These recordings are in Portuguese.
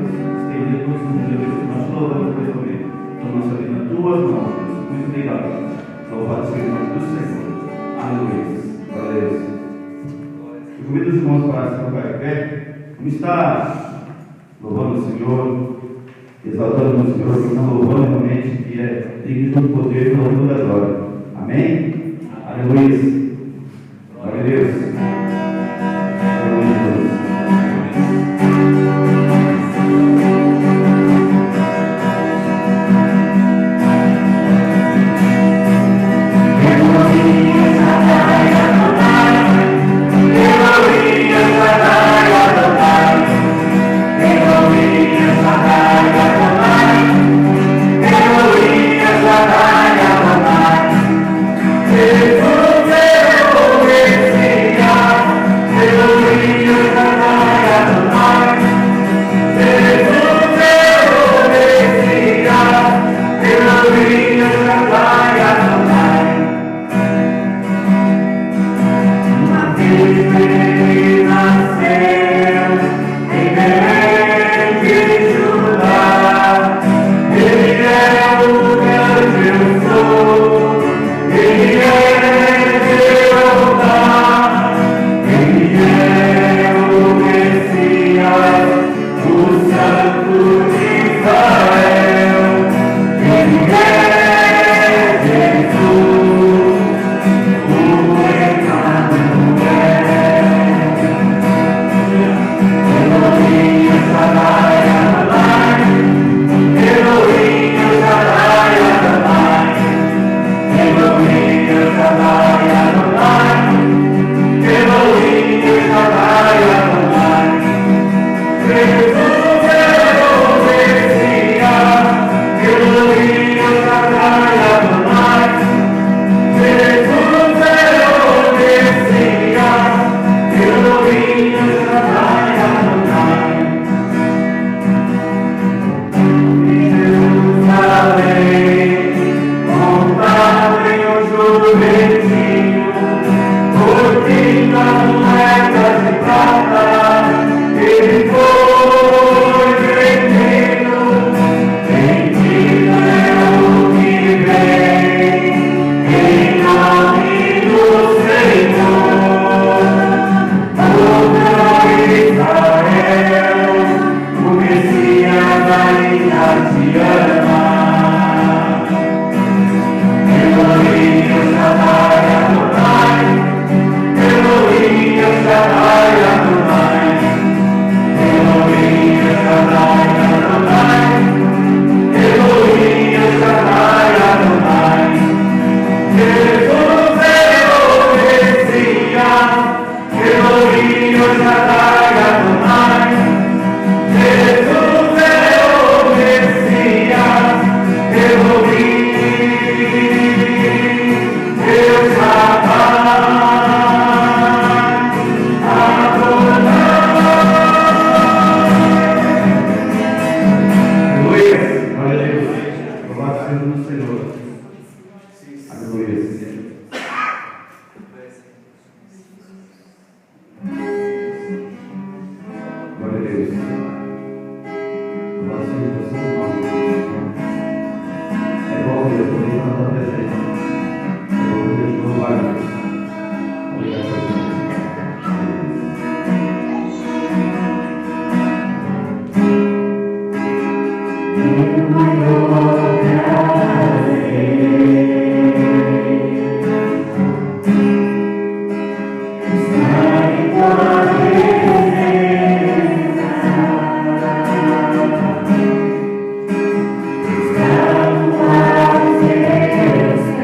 estender todos os dias. Nós te louvamos pelo momento. Então, nossa vida nas tuas mãos. Muito obrigado. Louvado seja o nome do Senhor. Aleluia. Glória a Deus. Eu convido os irmãos para se colocar de pé. Vamos estar louvando o Senhor, exaltando o Senhor, porque nós louvamos realmente que é digno do poder e do da glória. Amém? Aleluia. Glória a Deus. Aleluia. Deus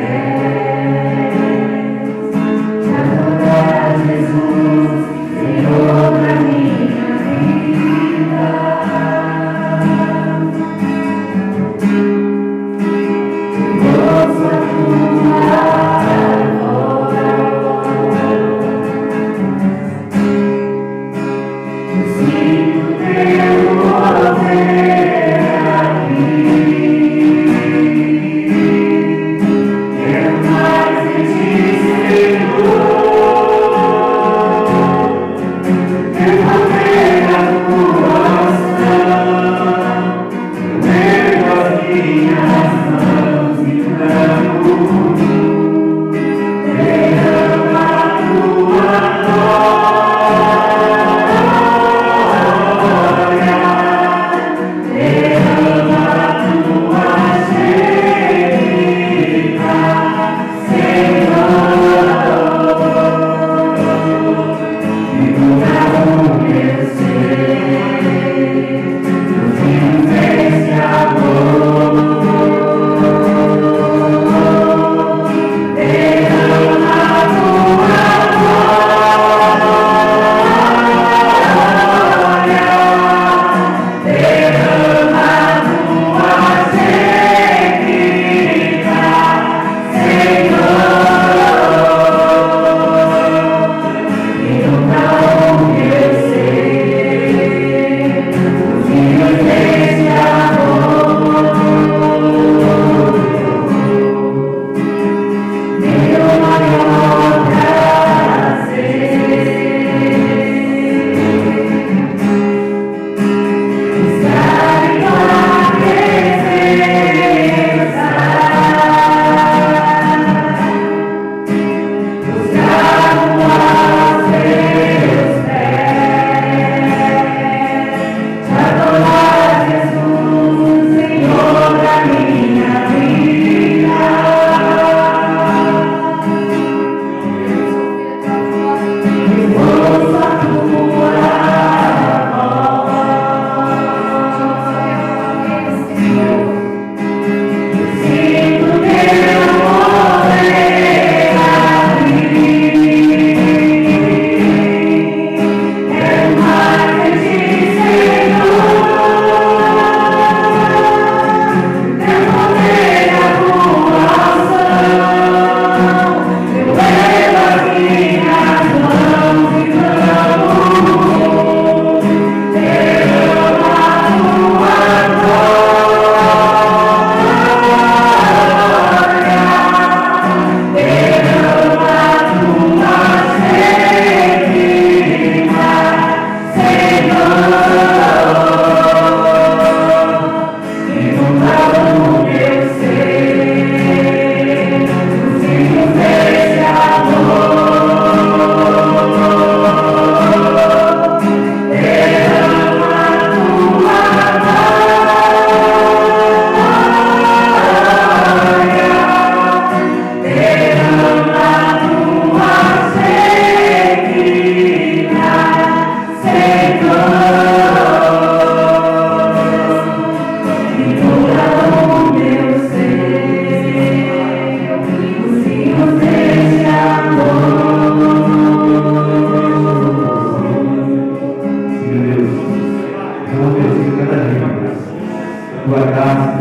tua graça,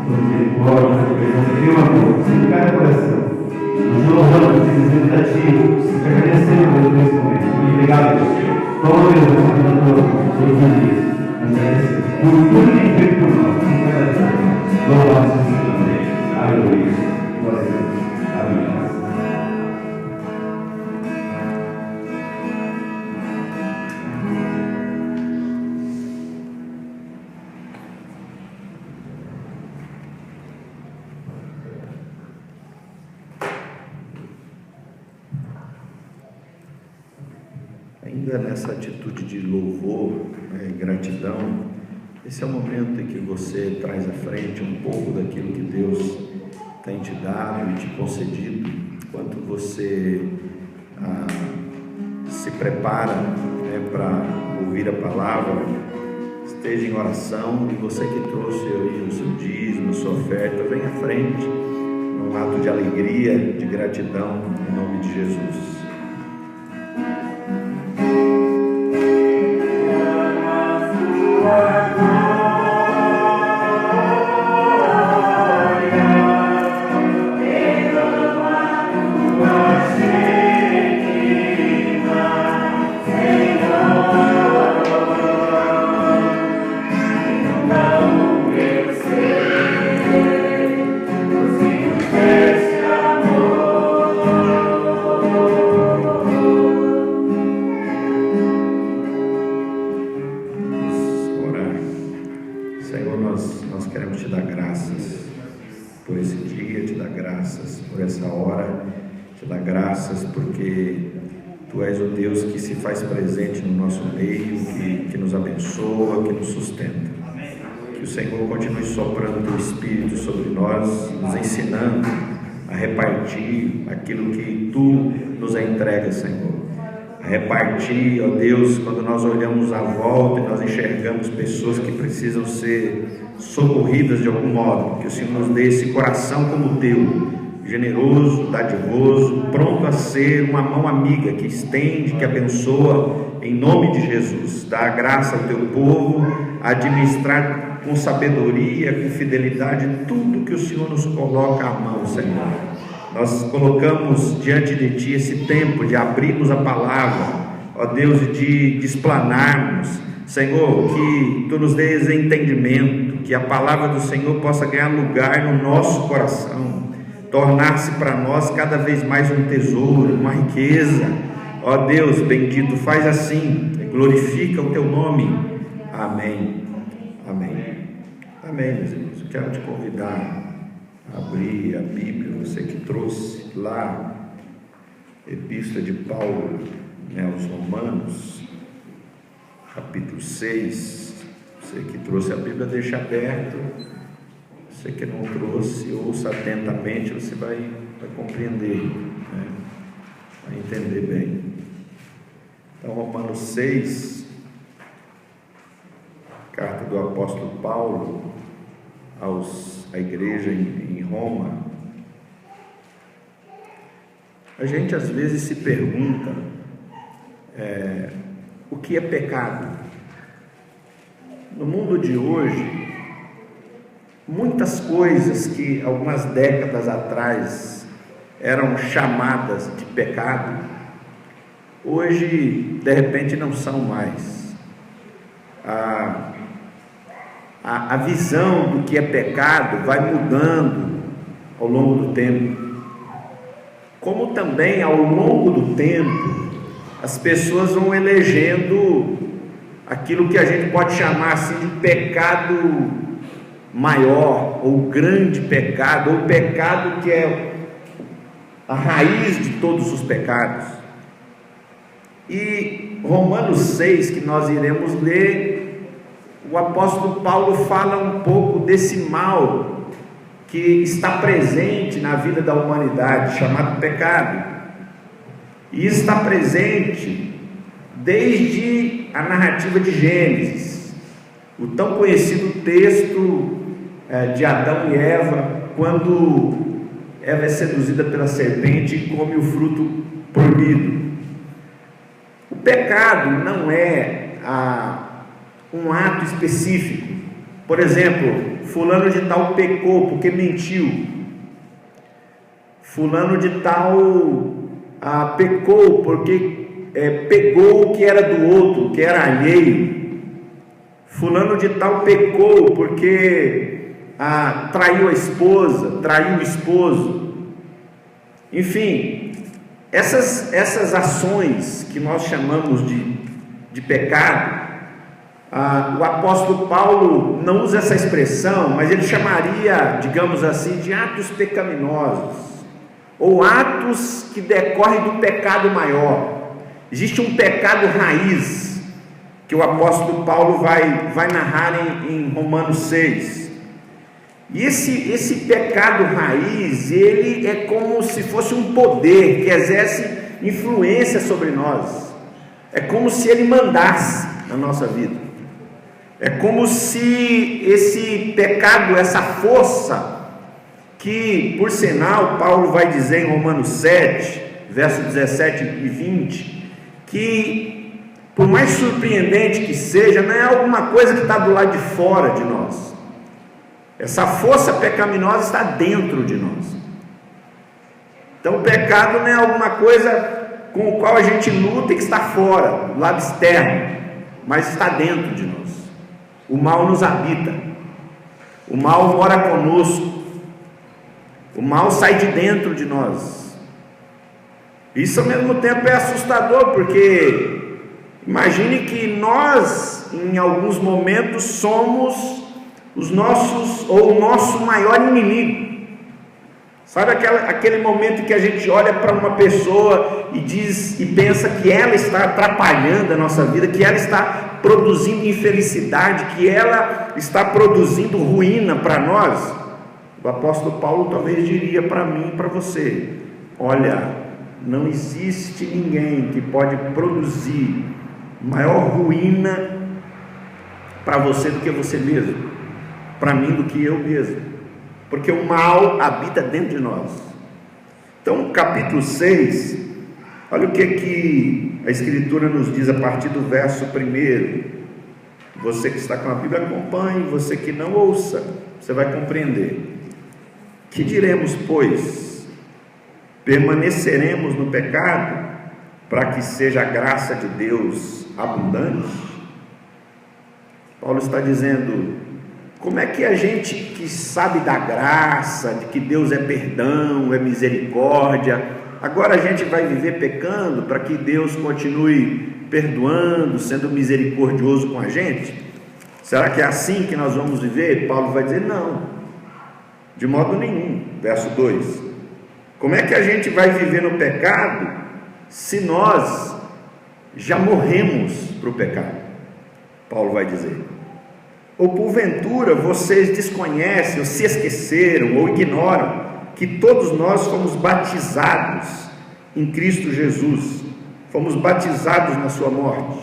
tua misericórdia, tua presença, teu amor, sempre cada coração. Nós te louvamos, te dizendo a ti, te agradecendo nesse momento. Muito obrigado, Deus. Toma, Deus, a tua mão todos os dias. Nós agradecemos por tudo que tem feito por nós. Louvado seja o teu nome. Aleluia. Glória a Deus. Amém. Ainda nessa atitude de louvor e gratidão, esse é o momento em que você traz à frente um pouco daquilo que Deus tem te dado e te concedido, enquanto você se prepara para ouvir a palavra, esteja em oração, e você que trouxe aí o seu dízimo, a sua oferta, vem à frente, num ato de alegria, de gratidão, em nome de Jesus. Porque Tu és o Deus que se faz presente no nosso meio, que nos abençoa, que nos sustenta. Que o Senhor continue soprando o Teu Espírito sobre nós, nos ensinando a repartir aquilo que Tu nos entrega, Senhor. A repartir, ó Deus, quando nós olhamos à volta e nós enxergamos pessoas que precisam ser socorridas de algum modo, que o Senhor nos dê esse coração como o Teu, generoso, dadivoso, pronto a ser uma mão amiga que estende, que abençoa, em nome de Jesus. Dá graça ao Teu povo a administrar com sabedoria, com fidelidade tudo que o Senhor nos coloca à mão, Senhor. Nós colocamos diante de Ti esse tempo de abrirmos a palavra, ó Deus, e de explanarmos, Senhor, que Tu nos dês entendimento, que a palavra do Senhor possa ganhar lugar no nosso coração, tornar-se para nós cada vez mais um tesouro, uma riqueza. Ó Deus bendito, faz assim, glorifica o Teu nome. Amém. Amém. Amém, meus irmãos. Eu quero te convidar a abrir a Bíblia, você que trouxe lá Epístola de Paulo, aos Romanos, capítulo 6. Você que trouxe a Bíblia, deixa aberto. Você que não trouxe, ouça atentamente, você vai compreender, vai entender bem. Então, Romanos 6, carta do apóstolo Paulo à igreja em Roma. A gente às vezes se pergunta o que é pecado. No mundo de hoje, muitas coisas que algumas décadas atrás eram chamadas de pecado, hoje de repente não são mais. A visão do que é pecado vai mudando ao longo do tempo, como também ao longo do tempo as pessoas vão elegendo aquilo que a gente pode chamar assim de pecado maior, ou grande pecado, ou pecado que é a raiz de todos os pecados. E Romanos 6, que nós iremos ler, o apóstolo Paulo fala um pouco desse mal que está presente na vida da humanidade, chamado pecado, e está presente desde a narrativa de Gênesis, o tão conhecido texto de Adão e Eva, quando Eva é seduzida pela serpente e come o fruto proibido. O pecado não é um ato específico, Por exemplo, fulano de tal pecou porque mentiu. Fulano de tal pecou porque pegou o que era do outro, o que era alheio. Fulano de tal pecou porque traiu a esposa, traiu o esposo. Enfim, essas ações que nós chamamos de pecado, o apóstolo Paulo não usa essa expressão, mas ele chamaria, digamos assim, de atos pecaminosos, ou atos que decorrem do pecado maior. Existe um pecado raiz, que o apóstolo Paulo vai narrar em Romanos 6, e esse pecado raiz, ele é como se fosse um poder que exerce influência sobre nós, é como se ele mandasse na nossa vida, é como se esse pecado, essa força, que por sinal Paulo vai dizer em Romanos 7, versos 17 e 20, que por mais surpreendente que seja, não é alguma coisa que está do lado de fora de nós. Essa força pecaminosa está dentro de nós. Então o pecado não é alguma coisa com o qual a gente luta e que está fora, do lado externo, mas está dentro de nós. O mal nos habita, o mal mora conosco, o mal sai de dentro de nós. Isso ao mesmo tempo é assustador, porque imagine que nós em alguns momentos somos o nosso maior inimigo. Sabe aquele momento que a gente olha para uma pessoa e pensa que ela está atrapalhando a nossa vida, que ela está produzindo infelicidade, que ela está produzindo ruína para nós? O apóstolo Paulo talvez diria para mim e para você: olha, não existe ninguém que pode produzir maior ruína para você do que você mesmo, para mim do que eu mesmo, porque o mal habita dentro de nós. Então, capítulo 6, olha o que a Escritura nos diz a partir do verso 1. Você que está com a Bíblia, acompanhe, você que não, ouça, você vai compreender. Que diremos, pois? Permaneceremos no pecado para que seja a graça de Deus abundante? Paulo está dizendo: como é que a gente que sabe da graça, de que Deus é perdão, é misericórdia, agora a gente vai viver pecando para que Deus continue perdoando, sendo misericordioso com a gente? Será que é assim que nós vamos viver? Paulo vai dizer: não, de modo nenhum. Verso 2: como é que a gente vai viver no pecado se nós já morremos para o pecado? Paulo vai dizer: ou porventura vocês desconhecem, ou se esqueceram, ou ignoram que todos nós fomos batizados em Cristo Jesus, fomos batizados na sua morte?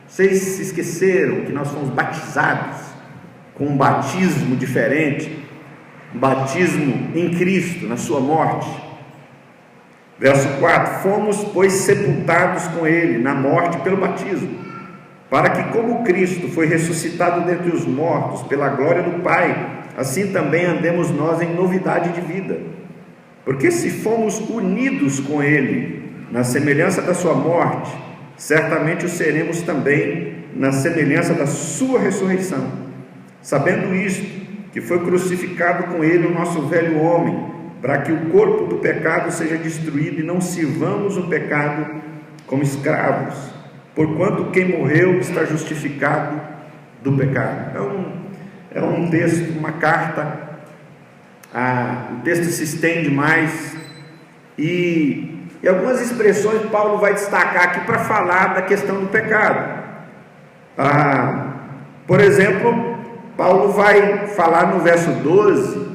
Vocês se esqueceram que nós fomos batizados com um batismo diferente, um batismo em Cristo, na sua morte? Verso 4: fomos, pois, sepultados com Ele na morte pelo batismo, para que, como Cristo foi ressuscitado dentre os mortos pela glória do Pai, assim também andemos nós em novidade de vida. Porque se fomos unidos com Ele na semelhança da sua morte, certamente o seremos também na semelhança da sua ressurreição. Sabendo isto, que foi crucificado com Ele o nosso velho homem, para que o corpo do pecado seja destruído e não sirvamos o pecado como escravos, porquanto quem morreu está justificado do pecado. É um texto, uma carta, o texto se estende mais, e algumas expressões Paulo vai destacar aqui para falar da questão do pecado. Por exemplo, Paulo vai falar no verso 12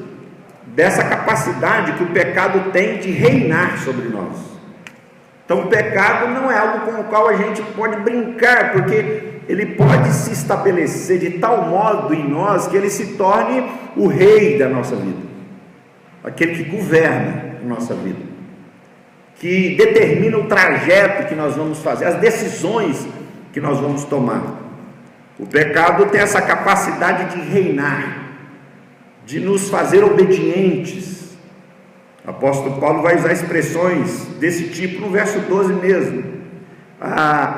dessa capacidade que o pecado tem de reinar sobre nós. Então o pecado não é algo com o qual a gente pode brincar, porque ele pode se estabelecer de tal modo em nós que ele se torne o rei da nossa vida, aquele que governa a nossa vida, que determina o trajeto que nós vamos fazer, as decisões que nós vamos tomar. O pecado tem essa capacidade de reinar, de nos fazer obedientes. O apóstolo Paulo vai usar expressões desse tipo no verso 12 mesmo.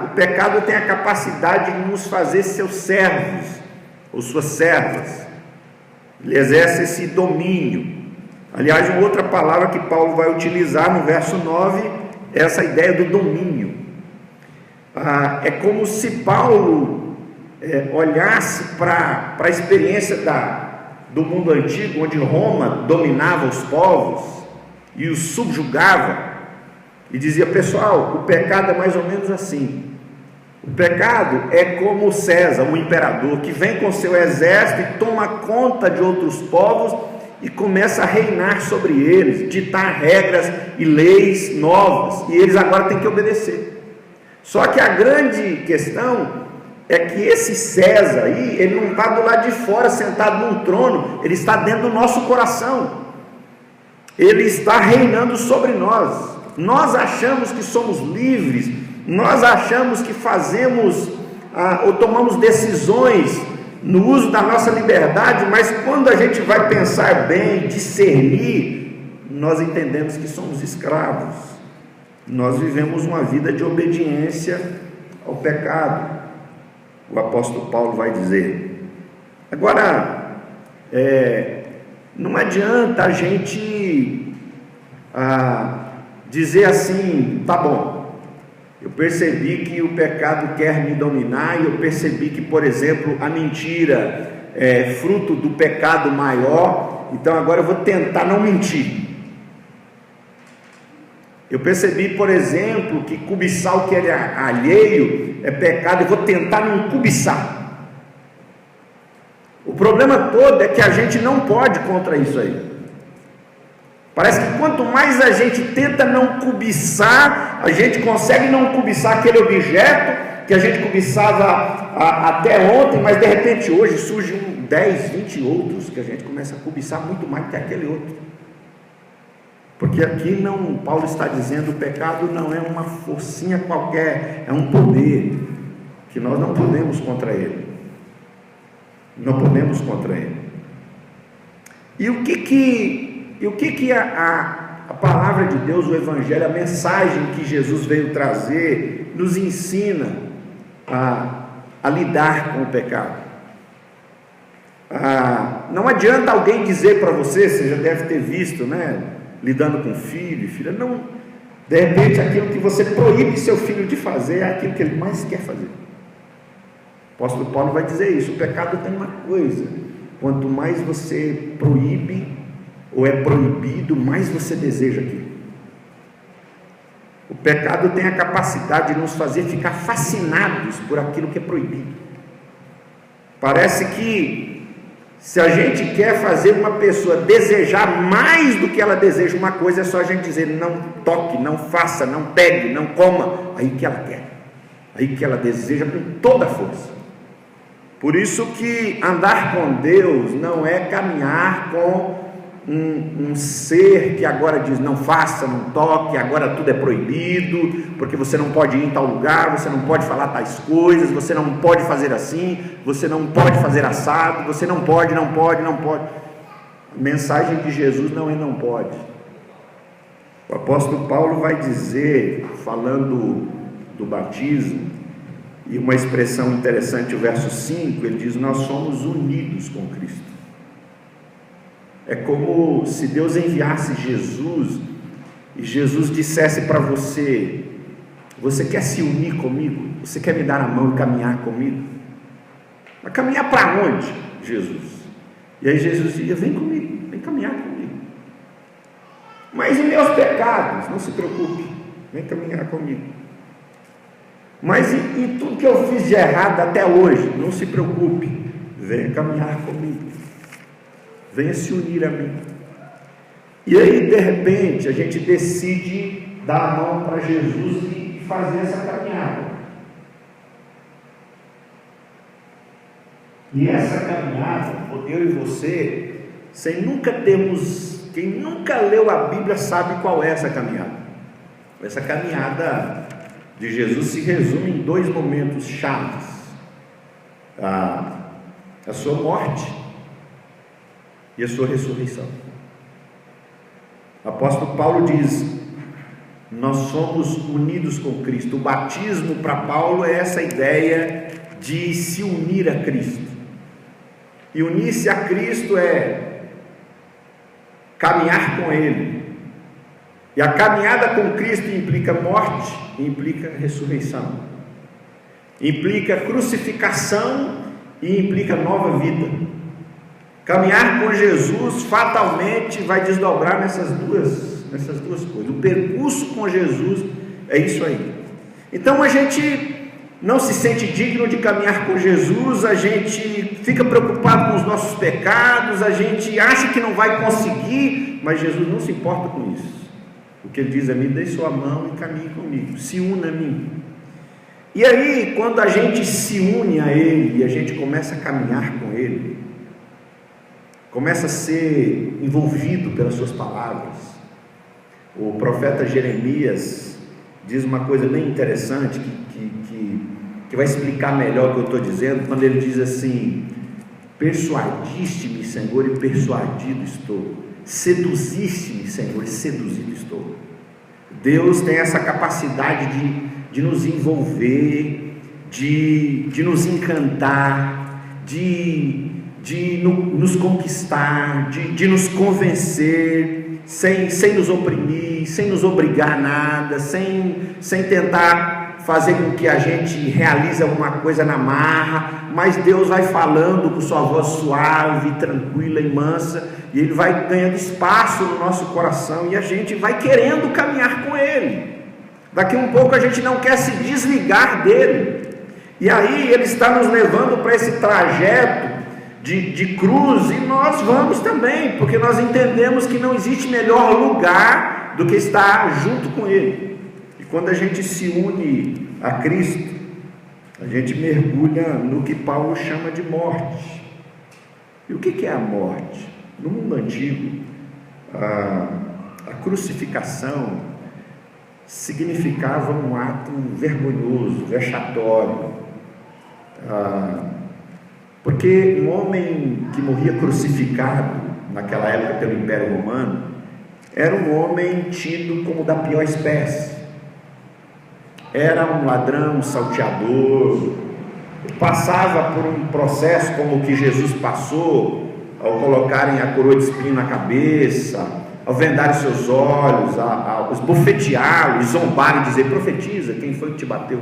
O pecado tem a capacidade de nos fazer seus servos ou suas servas. Ele exerce esse domínio. Aliás, uma outra palavra que Paulo vai utilizar no verso 9 é essa ideia do domínio. É como se Paulo olhasse para a experiência do mundo antigo, onde Roma dominava os povos e os subjugava, e dizia: pessoal, o pecado é mais ou menos assim. O pecado é como César, o imperador, que vem com seu exército e toma conta de outros povos e começa a reinar sobre eles, ditar regras e leis novas, e eles agora têm que obedecer. Só que a grande questão é que esse César aí, ele não está do lado de fora sentado num trono, ele está dentro do nosso coração, ele está reinando sobre nós. Nós achamos que somos livres, nós achamos que fazemos ou tomamos decisões no uso da nossa liberdade, mas quando a gente vai pensar bem, discernir, nós entendemos que somos escravos. Nós vivemos uma vida de obediência ao pecado. O apóstolo Paulo vai dizer. Agora, não adianta a gente dizer assim: tá bom, eu percebi que o pecado quer me dominar, e eu percebi que, por exemplo, a mentira é fruto do pecado maior, então agora eu vou tentar não mentir. Eu percebi, por exemplo, que cobiçar o que é alheio é pecado, eu vou tentar não cobiçar. O problema todo é que a gente não pode contra isso aí. Parece que quanto mais a gente tenta não cobiçar, a gente consegue não cobiçar aquele objeto que a gente cobiçava até ontem, mas de repente hoje surge 10, 20 outros que a gente começa a cobiçar muito mais que aquele outro. Porque aqui não, Paulo está dizendo, o pecado não é uma forcinha qualquer, é um poder que nós não podemos contra ele. Não podemos contra ele. E o que a palavra de Deus, o Evangelho, a mensagem que Jesus veio trazer, nos ensina a lidar com o pecado? Não adianta alguém dizer para você, você já deve ter visto, né? Lidando com filho e filha, não, de repente aquilo que você proíbe seu filho de fazer é aquilo que ele mais quer fazer. O apóstolo Paulo vai dizer isso. O pecado tem uma coisa: quanto mais você proíbe ou é proibido, mais você deseja aquilo. O pecado tem a capacidade de nos fazer ficar fascinados por aquilo que é proibido. Parece que se a gente quer fazer uma pessoa desejar mais do que ela deseja uma coisa, é só a gente dizer: não toque, não faça, não pegue, não coma. Aí que ela quer, aí que ela deseja com toda a força. Por isso que andar com Deus não é caminhar com um ser que agora diz: não faça, não toque, agora tudo é proibido, porque você não pode ir em tal lugar, você não pode falar tais coisas, você não pode fazer assim, você não pode fazer assado, você não pode. A mensagem de Jesus não é não pode. O apóstolo Paulo vai dizer, falando do batismo, e uma expressão interessante, o verso 5, ele diz: nós somos unidos com Cristo. É como se Deus enviasse Jesus e Jesus dissesse para você: você quer se unir comigo? Você quer me dar a mão e caminhar comigo? Mas caminhar para onde, Jesus? E aí Jesus dizia: vem comigo, vem caminhar comigo. Mas e meus pecados? Não se preocupe, vem caminhar comigo. Mas e tudo que eu fiz de errado até hoje? Não se preocupe, venha caminhar comigo. Venha se unir a mim. E aí, de repente, a gente decide dar a mão para Jesus e fazer essa caminhada. E essa caminhada, eu e você, sem nunca termos, quem nunca leu a Bíblia sabe qual é essa caminhada. Essa caminhada de Jesus se resume em dois momentos chaves. a sua morte e a sua ressurreição. O apóstolo Paulo diz: nós somos unidos com Cristo. O batismo para Paulo é essa ideia de se unir a Cristo. E unir-se a Cristo é caminhar com Ele. E a caminhada com Cristo implica morte, implica ressurreição, implica crucificação e implica nova vida. Caminhar com Jesus fatalmente vai desdobrar nessas duas coisas. O percurso com Jesus é isso aí. Então a gente não se sente digno de caminhar com Jesus, a gente fica preocupado com os nossos pecados, a gente acha que não vai conseguir, mas Jesus não se importa com isso. O que Ele diz é: me dê sua mão e caminhe comigo, se una a mim. E aí, quando a gente se une a Ele e a gente começa a caminhar com Ele, começa a ser envolvido pelas suas palavras. O profeta Jeremias diz uma coisa bem interessante que vai explicar melhor o que eu estou dizendo, quando ele diz assim: persuadiste-me, Senhor, e persuadido estou. Seduziste-me, Senhor, e seduzido estou. Deus tem essa capacidade de nos envolver, de nos encantar, de nos conquistar, de nos convencer, sem nos oprimir, sem nos obrigar a nada, sem tentar fazer com que a gente realize alguma coisa na marra, mas Deus vai falando com sua voz suave, tranquila e mansa, e Ele vai ganhando espaço no nosso coração, e a gente vai querendo caminhar com Ele. Daqui um pouco a gente não quer se desligar dEle, e aí Ele está nos levando para esse trajeto de cruz, e nós vamos também, porque nós entendemos que não existe melhor lugar do que estar junto com Ele. E quando a gente se une a Cristo, a gente mergulha no que Paulo chama de morte. E o que é a morte? No mundo antigo, a crucificação significava um ato vergonhoso, vexatório, porque um homem que morria crucificado naquela época pelo Império Romano era um homem tido como da pior espécie. Era um ladrão, um salteador, passava por um processo como o que Jesus passou ao colocarem a coroa de espinho na cabeça, ao vendarem seus olhos, a esbofeteá-lo, zombar e dizer: profetiza, quem foi que te bateu?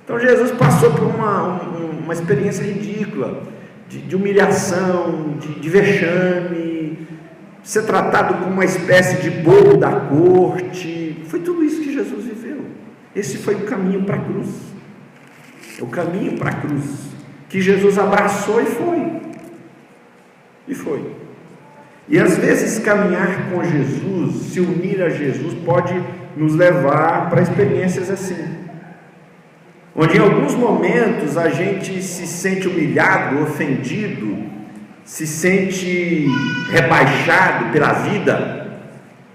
Então Jesus passou por uma experiência ridícula, de humilhação, de vexame, ser tratado como uma espécie de bobo da corte. Foi tudo isso que Jesus viveu. Esse foi o caminho para a cruz. O caminho para a cruz que Jesus abraçou e foi. E foi. E às vezes caminhar com Jesus, se unir a Jesus, pode nos levar para experiências assim, onde em alguns momentos a gente se sente humilhado, ofendido, se sente rebaixado pela vida,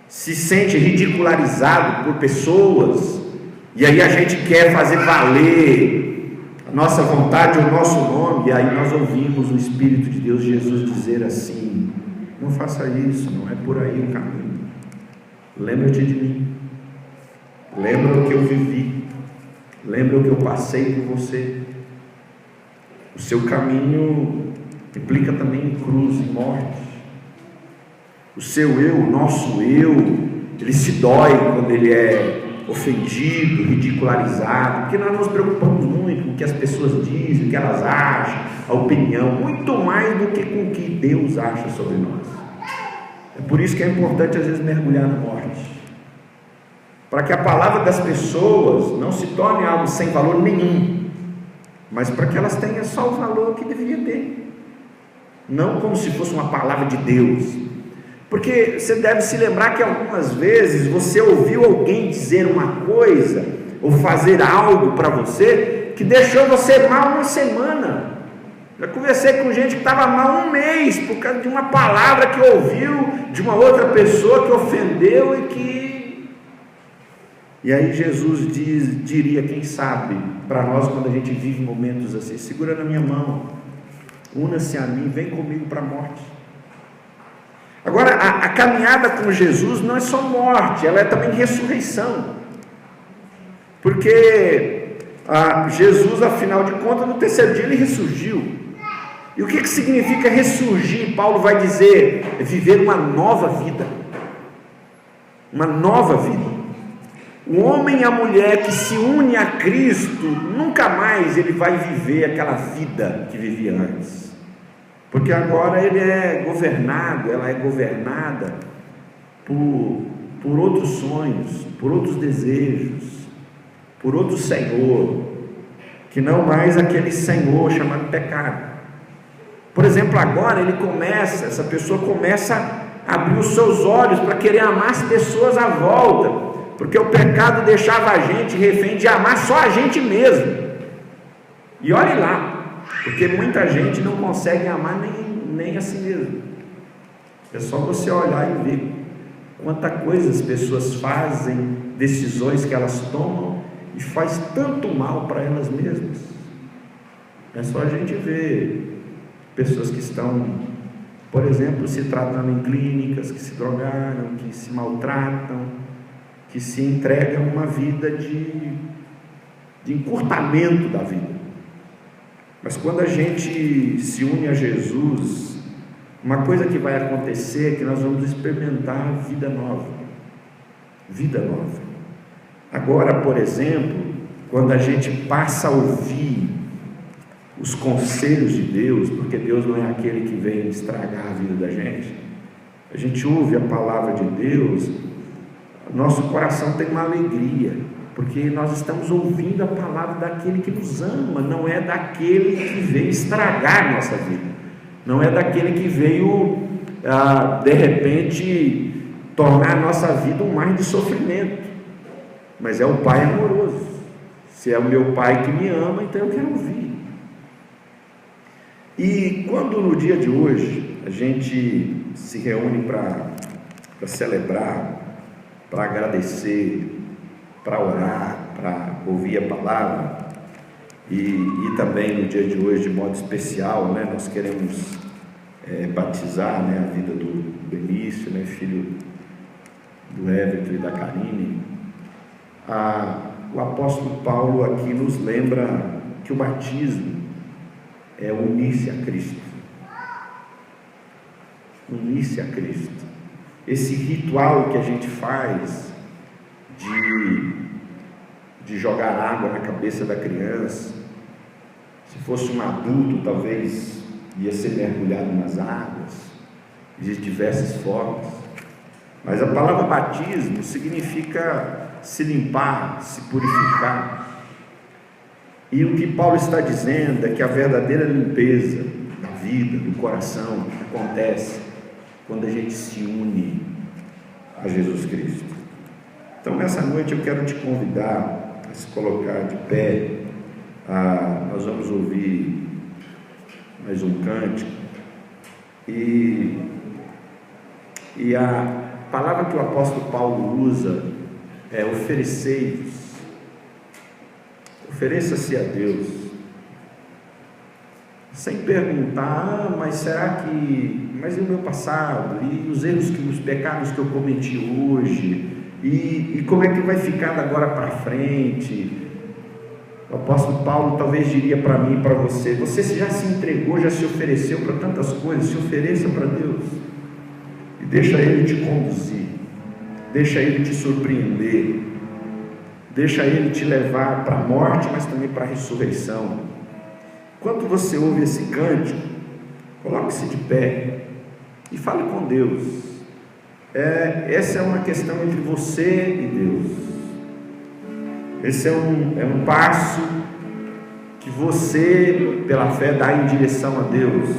se sente ridicularizado por pessoas, e aí a gente quer fazer valer a nossa vontade, o nosso nome, e aí nós ouvimos o Espírito de Deus, Jesus, dizer assim: não faça isso, não é por aí o caminho. Lembra-te de mim, lembra o que eu vivi, lembra o que eu passei por você. O seu caminho implica também em cruz e morte. O seu eu, o nosso eu, ele se dói quando ele é ofendido, ridicularizado, porque nós nos preocupamos muito com o que as pessoas dizem, o que elas acham, a opinião, muito mais do que com o que Deus acha sobre nós. É por isso que é importante às vezes mergulhar na morte, para que a palavra das pessoas não se torne algo sem valor nenhum, mas para que elas tenham só o valor que devia ter, não como se fosse uma palavra de Deus. Porque você deve se lembrar que algumas vezes você ouviu alguém dizer uma coisa ou fazer algo para você que deixou você mal uma semana. Já conversei com gente que estava mal um mês por causa de uma palavra que ouviu de uma outra pessoa que ofendeu e aí Jesus diria: quem sabe para nós quando a gente vive momentos assim. Segura na minha mão, una-se a mim, vem comigo para a morte. Agora, a caminhada com Jesus não é só morte, ela é também ressurreição. Porque Jesus, afinal de contas, no terceiro dia ele ressurgiu. E o que significa ressurgir? Paulo vai dizer, é viver uma nova vida. Uma nova vida. O homem e a mulher que se une a Cristo, nunca mais ele vai viver aquela vida que vivia antes. Porque agora ele é governado, ela é governada por outros sonhos, por outros desejos, por outro Senhor, que não mais aquele Senhor chamado pecado. Por exemplo, agora essa pessoa começa a abrir os seus olhos para querer amar as pessoas à volta, porque o pecado deixava a gente refém de amar só a gente mesmo. E olhe lá, porque muita gente não consegue amar nem a si mesmo. É só você olhar e ver quanta coisa as pessoas fazem, decisões que elas tomam e faz tanto mal para elas mesmas. É só a gente ver pessoas que estão, por exemplo, se tratando em clínicas, que se drogaram, que se maltratam, que se entregam a uma vida de encurtamento da vida. Mas quando a gente se une a Jesus, uma coisa que vai acontecer é que nós vamos experimentar vida nova. Vida nova. Agora, por exemplo, quando a gente passa a ouvir os conselhos de Deus, porque Deus não é aquele que vem estragar a vida da gente, a gente ouve a palavra de Deus, nosso coração tem uma alegria, porque nós estamos ouvindo a palavra daquele que nos ama, não é daquele que veio estragar a nossa vida, não é daquele que veio, de repente, tornar a nossa vida um mar de sofrimento, mas é o Pai amoroso. Se é o meu Pai que me ama, então eu quero ouvir. E quando no dia de hoje a gente se reúne para celebrar, para agradecer, para orar, para ouvir a palavra, e também no dia de hoje, de modo especial, né, nós queremos batizar, né, a vida do Benício, né, filho do Everton e da Karine. O apóstolo Paulo aqui nos lembra que o batismo é unir-se a Cristo. Unir-se a Cristo. Esse ritual que a gente faz de jogar água na cabeça da criança, se fosse um adulto, talvez ia ser mergulhado nas águas. Existem diversas formas. Mas a palavra batismo significa se limpar, se purificar. E o que Paulo está dizendo é que a verdadeira limpeza da vida, do coração, acontece quando a gente se une a Jesus Cristo. Então nessa noite eu quero te convidar a se colocar de pé. Nós vamos ouvir mais um cântico, e a palavra que o apóstolo Paulo usa é oferecei-vos. Ofereça-se a Deus, sem perguntar, mas será que, mas e o meu passado, e os erros, os pecados que eu cometi hoje, e como é que vai ficar da agora para frente? O apóstolo Paulo talvez diria para mim e para você: você já se entregou, já se ofereceu para tantas coisas, se ofereça para Deus, e deixa Ele te conduzir, deixa Ele te surpreender, deixa Ele te levar para a morte, mas também para a ressurreição. Enquanto você ouve esse cântico, coloque-se de pé e fale com Deus. Essa é uma questão entre você e Deus. Esse é um passo que você, pela fé, dá em direção a Deus.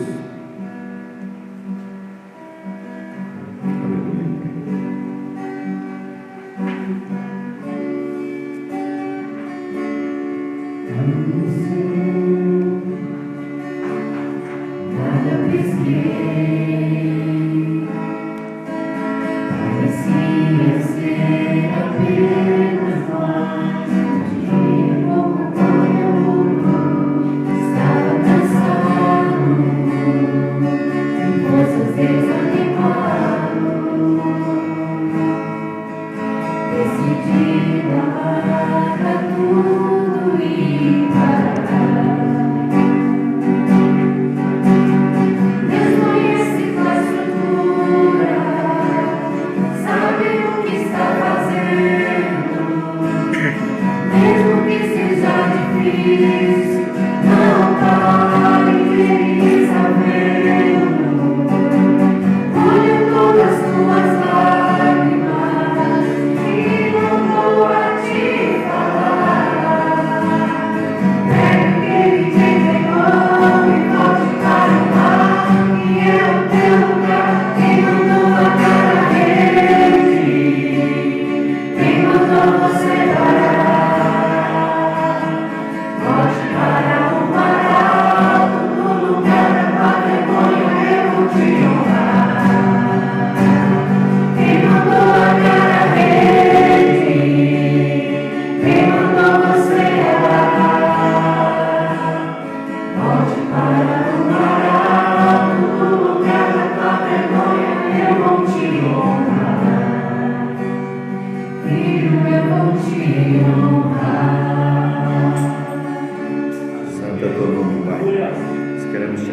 Parecia ser apenas mais um dia pouco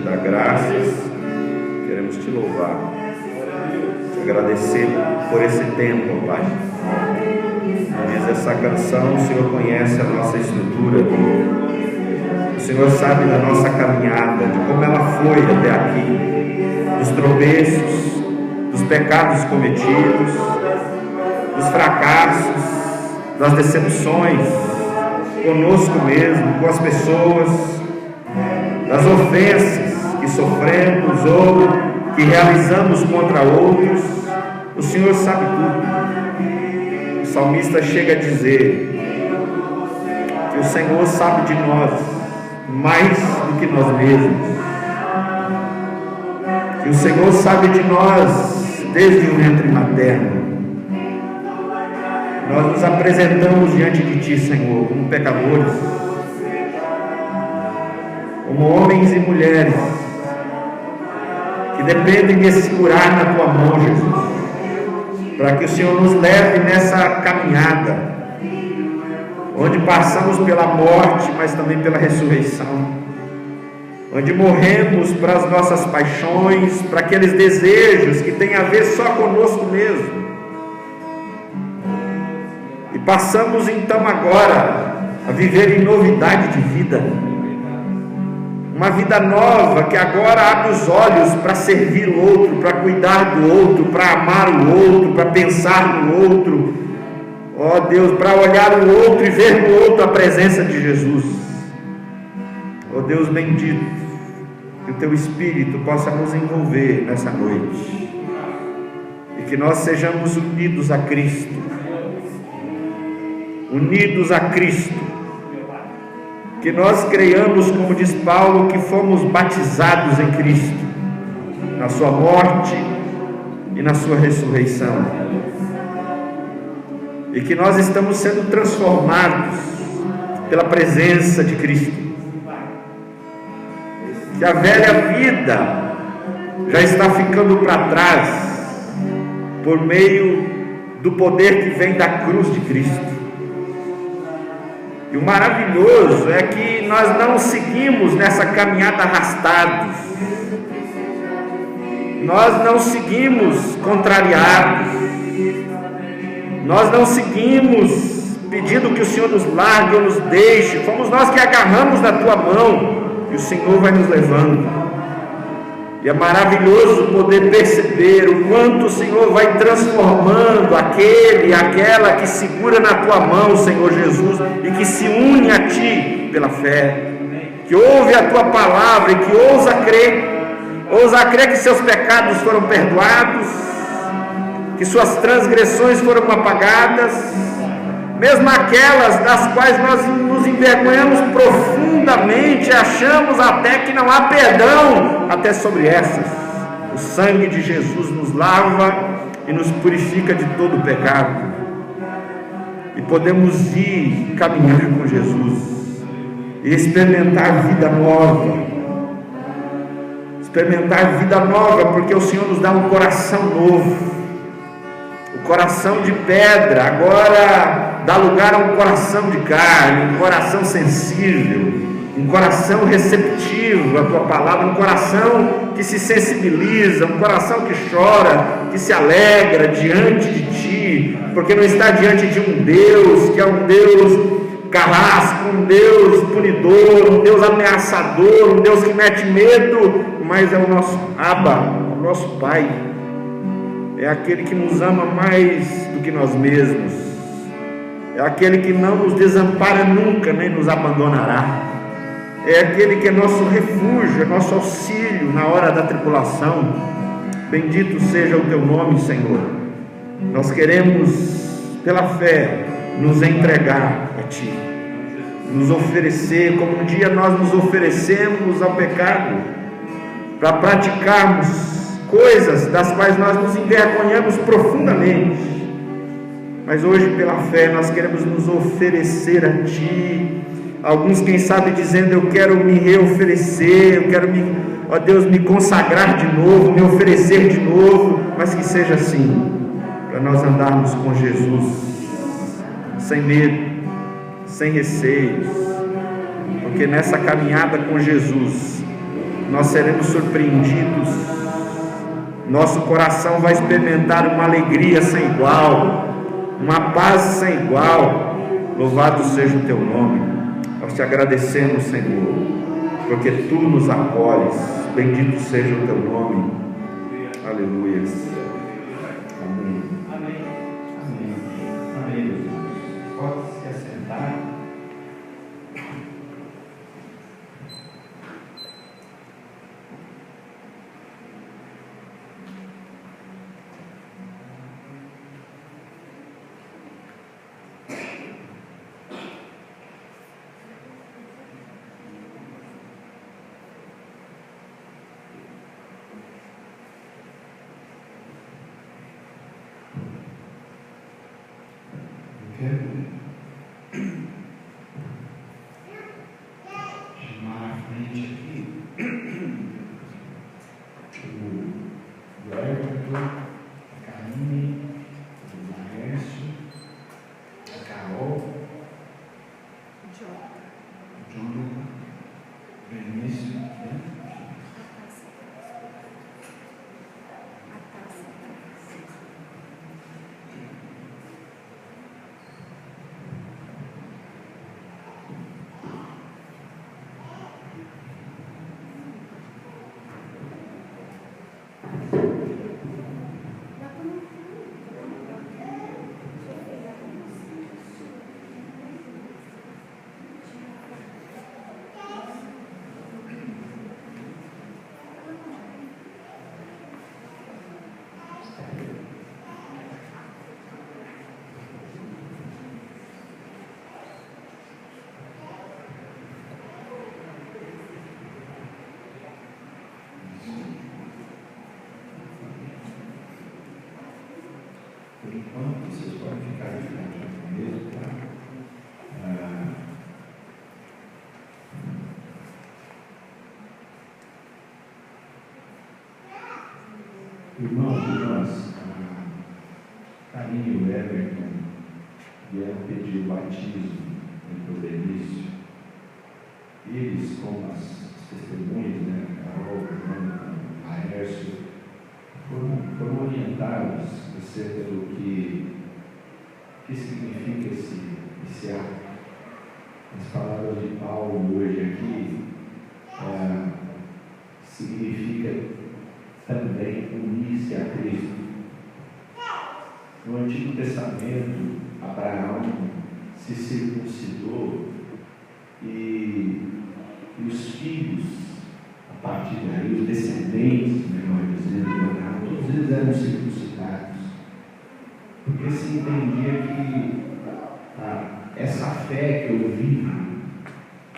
dar graças, queremos te louvar, te agradecer por esse tempo, Pai. Diz essa canção, o Senhor conhece a nossa estrutura, o Senhor sabe da nossa caminhada, de como ela foi até aqui, dos tropeços, dos pecados cometidos, dos fracassos, das decepções conosco mesmo, com as pessoas, das ofensas que sofremos ou que realizamos contra outros. O Senhor sabe tudo. O salmista chega a dizer que o Senhor sabe de nós mais do que nós mesmos, que o Senhor sabe de nós desde o ventre materno. Nós nos apresentamos diante de Ti, Senhor, como pecadores, como homens e mulheres que dependem de segurar na Tua mão, Jesus, para que o Senhor nos leve nessa caminhada, onde passamos pela morte, mas também pela ressurreição, onde morremos para as nossas paixões, para aqueles desejos que têm a ver só conosco mesmo. E passamos então agora a viver em novidade de vida, uma vida nova que agora abre os olhos para servir o outro, para cuidar do outro, para amar o outro, para pensar no outro, ó Deus, para olhar o outro e ver no outro a presença de Jesus. Ó Deus bendito, que o Teu Espírito possa nos envolver nessa noite e que nós sejamos unidos a Cristo, que nós creiamos, como diz Paulo, que fomos batizados em Cristo, na sua morte e na sua ressurreição, e que nós estamos sendo transformados pela presença de Cristo, que a velha vida já está ficando para trás por meio do poder que vem da cruz de Cristo. E o maravilhoso é que nós não seguimos nessa caminhada arrastados, nós não seguimos contrariados, nós não seguimos pedindo que o Senhor nos largue ou nos deixe. Fomos nós que agarramos na Tua mão e o Senhor vai nos levando. E é maravilhoso poder perceber o quanto o Senhor vai transformando aquele e aquela que segura na Tua mão, Senhor Jesus, e que se une a Ti pela fé, que ouve a Tua palavra e que ousa crer que seus pecados foram perdoados, que suas transgressões foram apagadas, mesmo aquelas das quais nós nos envergonhamos profundamente, achamos até que não há perdão até sobre essas. O sangue de Jesus nos lava e nos purifica de todo o pecado, e podemos ir caminhar com Jesus e experimentar vida nova, porque o Senhor nos dá um coração novo. O coração de pedra agora dá lugar a um coração de carne, um coração sensível, um coração receptivo à Tua palavra, um coração que se sensibiliza, um coração que chora, que se alegra diante de Ti, porque não está diante de um Deus que é um Deus carrasco, um Deus punidor, um Deus ameaçador, um Deus que mete medo, mas é o nosso Abba, o nosso Pai. É aquele que nos ama mais do que nós mesmos, é aquele que não nos desampara nunca, nem nos abandonará, é aquele que é nosso refúgio, é nosso auxílio na hora da tribulação. Bendito seja o Teu nome, Senhor. Nós queremos, pela fé, nos entregar a Ti, nos oferecer, como um dia nós nos oferecemos ao pecado, para praticarmos coisas das quais nós nos envergonhamos profundamente, mas hoje pela fé nós queremos nos oferecer a Ti. Alguns, quem sabe, dizendo: eu quero me reoferecer, eu quero ó Deus, me consagrar de novo, me oferecer de novo, mas que seja assim, para nós andarmos com Jesus, sem medo, sem receios, porque nessa caminhada com Jesus nós seremos surpreendidos. Nosso coração vai experimentar uma alegria sem igual, uma paz sem igual. Louvado seja o teu nome. Nós te agradecemos, Senhor, porque tu nos acolhes. Bendito seja o teu nome. Aleluia. Amém. Amém. Amém. Amém, meus irmãos. Pode se assentar. Chamar à frente aqui o Everton, a Karine, o Laércio, a Carol, o Jonathan, o Benício, né? Por enquanto, vocês podem ficar de frente mesmo, tá? Irmãos, irmãs, a Karine e o Everton vieram pedir o batismo no Benício. Eles, como as testemunhas, né? Carol, o Laércio, foram orientados acerca do que significa esse ato. As palavras de Paulo hoje aqui significa também unir-se a Cristo. No Antigo Testamento, Abraão se circuncidou e os filhos, a partir daí, os descendentes, melhor dizendo, de Abraão, todos eles eram circuncidados, porque se entendia que essa fé que eu vivo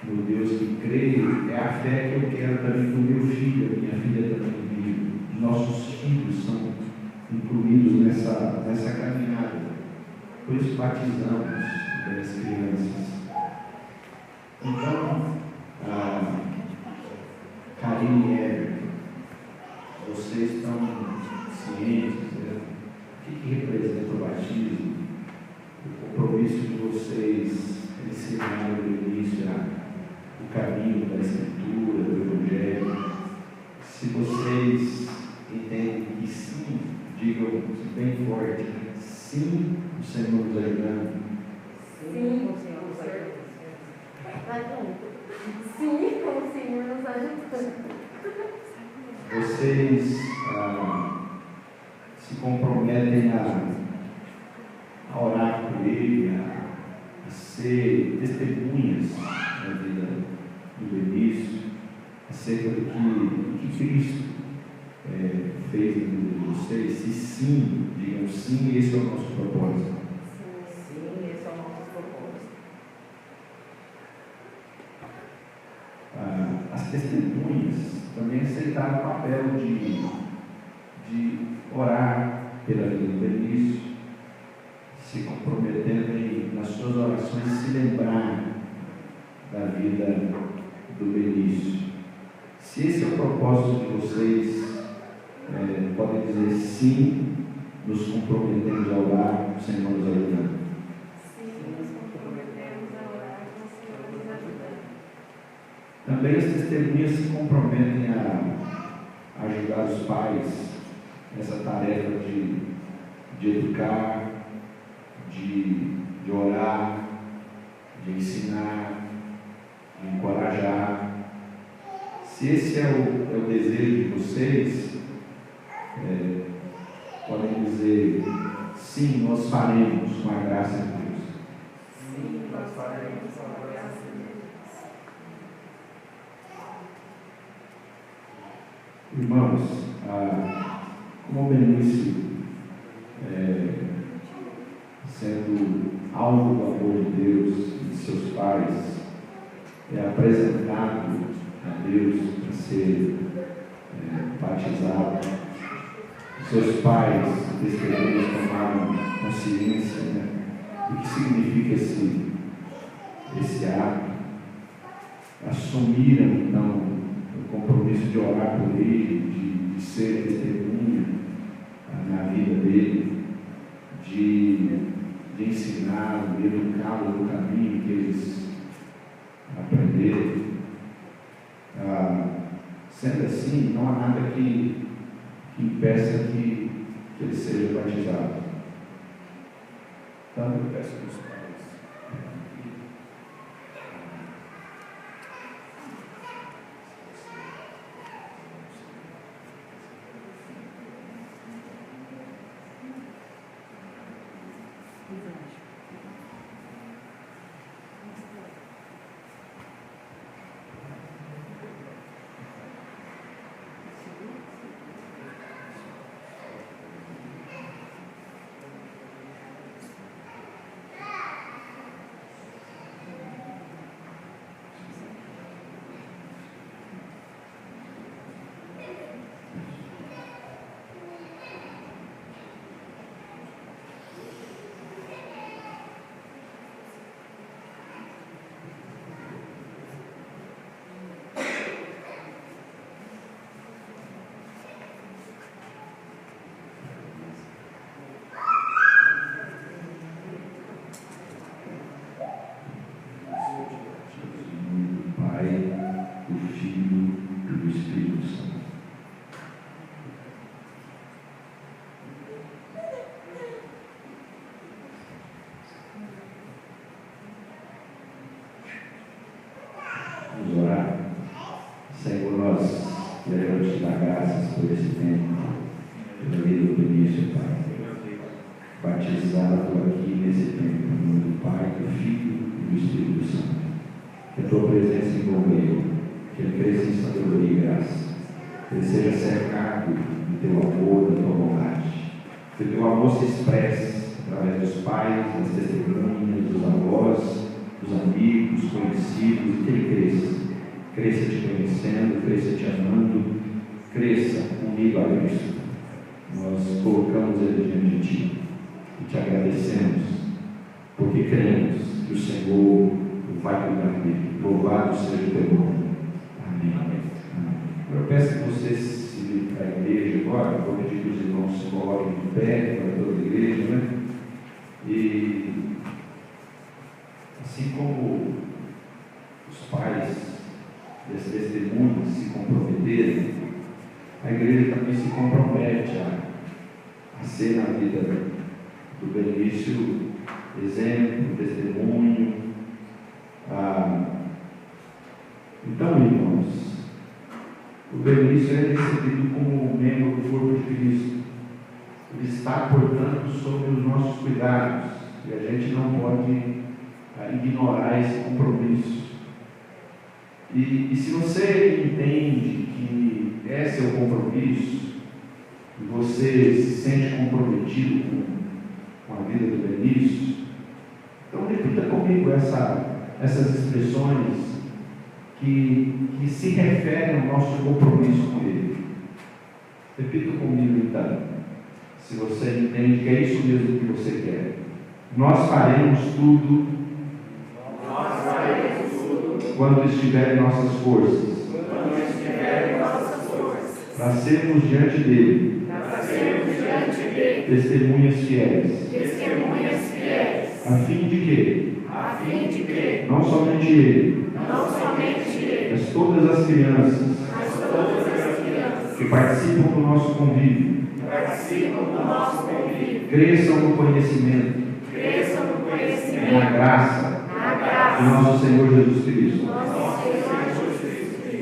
no Deus que creio é a fé que eu quero também com meu filho, a minha filha também vive. Nossos filhos são incluídos nessa caminhada. Por isso batizamos as crianças. Então, Karine e Everton, vocês estão cientes, né? O que representa o batismo? O compromisso de vocês ensinarem no início o caminho da Escritura, do Evangelho. Se vocês entendem que sim, digam bem forte, né? Sim, o Senhor nos ajudando. Sim, o Senhor nos ajudando. Sim, o Senhor nos ajudando. Vocês se comprometem a orar por Ele, a ser testemunhas da vida do Benício, acerca do que Cristo fez na vida de vocês. Se sim, digam sim, esse é o nosso propósito. Sim, esse é o nosso propósito. As testemunhas também aceitaram o papel de orar pela vida do Benício, se comprometendo em, nas suas orações, se lembrar da vida do Benício. Se esse é o propósito de vocês, podem dizer sim, nos comprometemos a orar, o Senhor nos ajudando. Sim, nos comprometemos a orar, o Senhor nos ajudando. Também as testemunhas se comprometem a ajudar os pais nessa tarefa de educar, de orar, de ensinar, de encorajar. Se esse é o desejo de vocês, podem dizer: sim, nós faremos com a graça de Deus. Sim, nós faremos com a graça de Deus. Irmãos, como o Benício, sendo alvo do amor de Deus e de seus pais, é apresentado a Deus para ser batizado. Seus pais, testemunhas, tomaram consciência, do que significa esse ato. Assumiram, então, o compromisso de orar por ele, de ser testemunha na vida dele, de ensiná-lo, de educá-lo no caminho que eles aprenderam. Sendo assim, não há nada que impeça que ele seja batizado. Então, eu peço que os pais. Senhor, nós queremos te dar graças por esse tempo, pela vida do Benício, Pai. Batizado aqui nesse tempo, em nome do Pai, do Filho e do Espírito Santo. Que a tua presença envolva ele, que ele cresça em sabedoria e graça, que ele seja cercado do teu amor, da tua bondade, que o teu amor se expresse através dos pais, das testemunhas, dos avós, dos amigos, conhecidos, e que ele cresça te conhecendo, cresça te amando, cresça unido a Cristo. Nós colocamos ele diante de ti e te agradecemos, porque cremos que o Senhor vai cuidar dele. Louvado seja o teu nome. Amém. Amém. Eu peço que vocês se livrem para a igreja agora. Eu vou pedir que os irmãos se coloquem de pé para toda a igreja, né? E assim como os pais desses testemunhos se comprometerem, a igreja também se compromete a ser na vida do Benício exemplo, testemunho. Então, irmãos, o Benício é recebido como membro do corpo de Cristo. Ele está, portanto, sob os nossos cuidados e a gente não pode ignorar esse compromisso. E se você entende que esse é o compromisso, e você se sente comprometido com a vida do Benício, então repita comigo essas expressões que se referem ao nosso compromisso com ele. Repita comigo então, se você entende que é isso mesmo que você quer. Nós faremos tudo quando estiver em nossas forças, para sermos diante dele, testemunhas fiéis, a fim de que, não somente ele, mas todas as crianças que participam do nosso convívio cresçam no conhecimento e na graça de nosso Senhor Jesus Cristo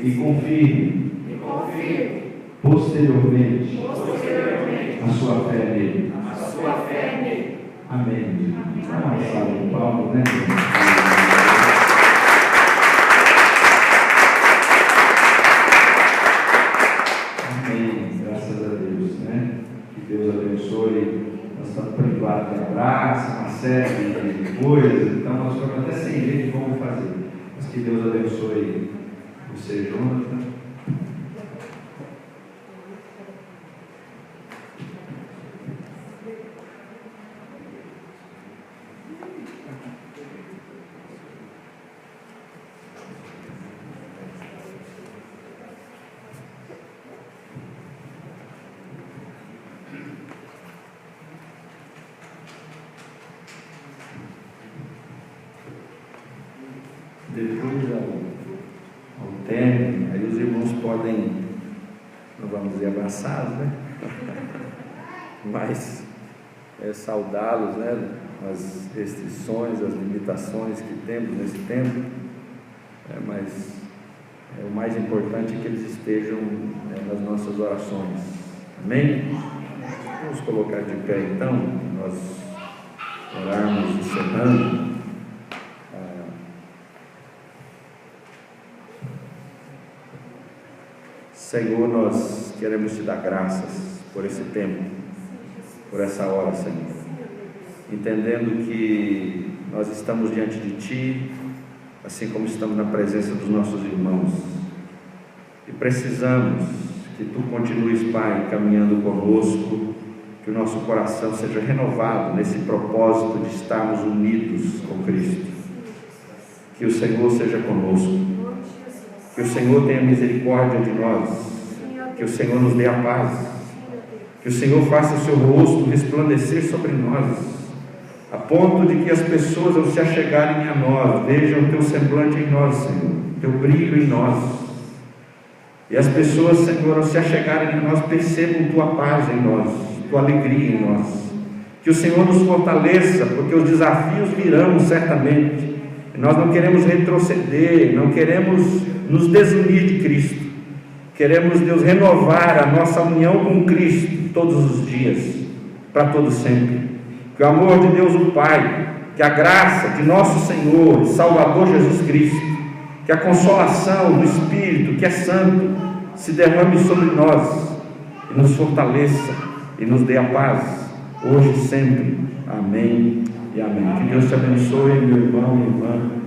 e confirme posteriormente a sua fé nele. Amém. Uma salva de palmas, né? Amém. Graças a Deus, né? Que Deus abençoe. Nós estamos privados de abraço, uma série de coisas, então nós ficamos até sem jeito de como fazer. Mas que Deus abençoe você, Jonathan. Depois ao término, aí os irmãos podem, não vamos dizer abraçá-los, né? Mas saudá-los, né? As restrições, as limitações que temos nesse tempo, mas o mais importante é que eles estejam nas nossas orações. Amém? Vamos colocar de pé então, nós orarmos encerrando. Senhor, nós queremos te dar graças por esse tempo, por essa hora, Senhor, entendendo que nós estamos diante de Ti, assim como estamos na presença dos nossos irmãos, e precisamos que Tu continues, Pai, caminhando conosco, que o nosso coração seja renovado nesse propósito de estarmos unidos com Cristo, que o Senhor seja conosco, que o Senhor tenha misericórdia de nós, que o Senhor nos dê a paz, que o Senhor faça o seu rosto resplandecer sobre nós, a ponto de que as pessoas, ao se achegarem a nós, vejam o teu semblante em nós, Senhor, teu brilho em nós, e as pessoas, Senhor, ao se achegarem a nós, percebam tua paz em nós, tua alegria em nós, que o Senhor nos fortaleça, porque os desafios virão certamente. Nós não queremos retroceder, não queremos nos desunir de Cristo. Queremos, Deus, renovar a nossa união com Cristo todos os dias, para todo sempre. Que o amor de Deus o Pai, que a graça de nosso Senhor e Salvador Jesus Cristo, que a consolação do Espírito, que é santo, se derrame sobre nós e nos fortaleça e nos dê a paz, hoje e sempre. Amém e amém. Que Deus te abençoe, meu irmão e irmã.